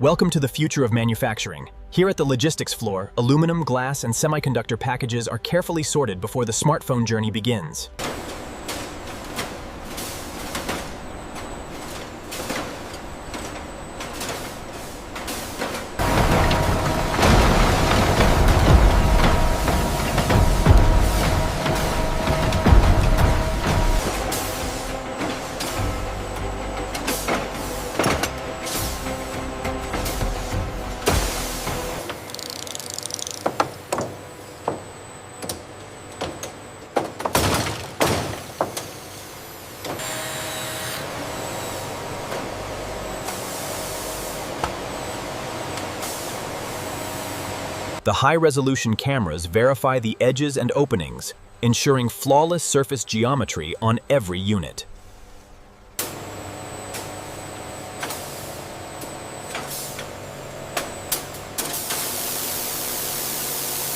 Welcome to the future of manufacturing. Here at the logistics floor, aluminum, glass, and semiconductor packages are carefully sorted before the smartphone journey begins. The high-resolution cameras verify the edges and openings, ensuring flawless surface geometry on every unit.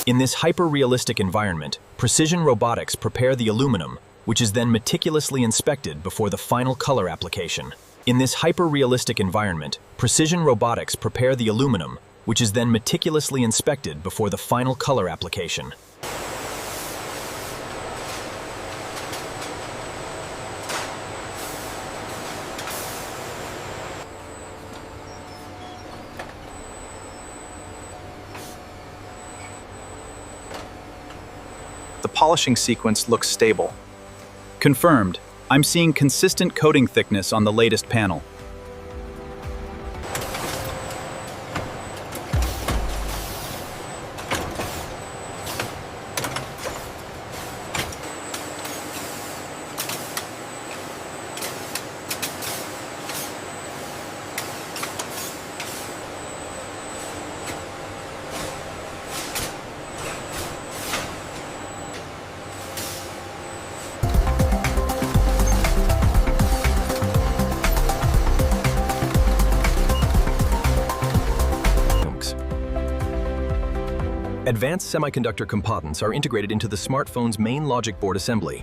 In this hyper-realistic environment, precision robotics prepare the aluminum, which is then meticulously inspected before the final color application. In this hyper-realistic environment, precision robotics prepare the aluminum, which is then meticulously inspected before the final color application. The polishing sequence looks stable. Confirmed. I'm seeing consistent coating thickness on the latest panel. Advanced semiconductor components are integrated into the smartphone's main logic board assembly.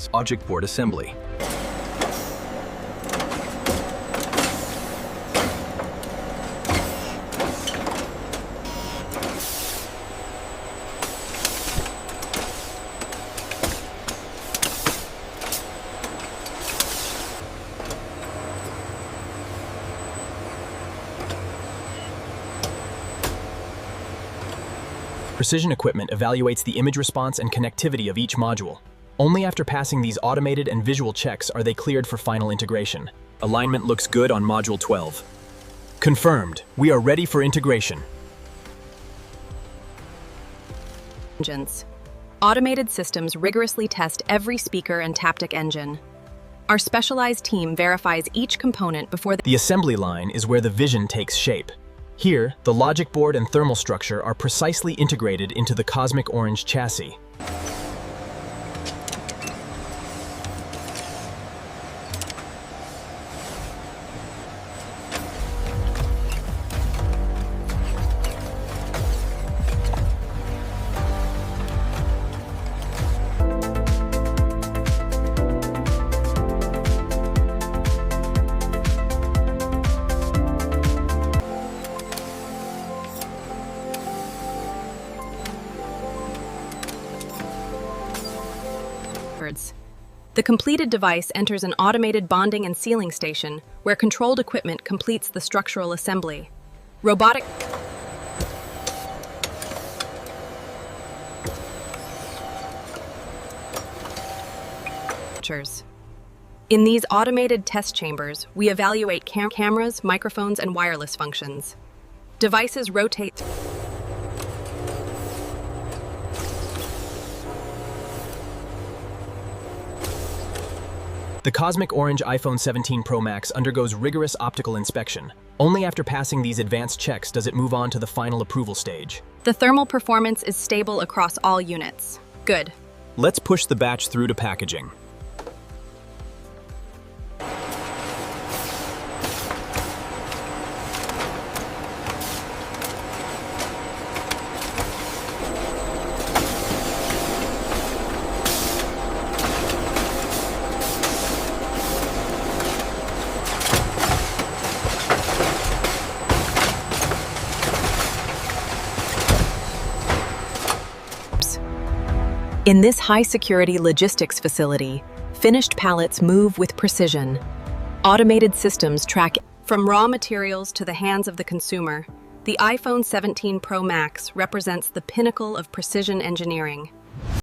Precision equipment evaluates the image response and connectivity of each module. Only after passing these automated and visual checks are they cleared for final integration. Alignment looks good on Module 12. Confirmed. We are ready for integration. Engines. Automated systems rigorously test every speaker and taptic engine. Our specialized team verifies each component before The assembly line is where the vision takes shape. Here, the logic board and thermal structure are precisely integrated into the cosmic orange chassis. The completed device enters an automated bonding and sealing station where controlled equipment completes the structural assembly. Robotic In these automated test chambers, we evaluate cameras, microphones, and wireless functions. Devices rotate. The cosmic orange iPhone 17 Pro Max undergoes rigorous optical inspection. Only after passing these advanced checks does it move on to the final approval stage. The thermal performance is stable across all units. Good. Let's push the batch through to packaging. In this high-security logistics facility, finished pallets move with precision. Automated systems track from raw materials to the hands of the consumer. The iPhone 17 Pro Max represents the pinnacle of precision engineering.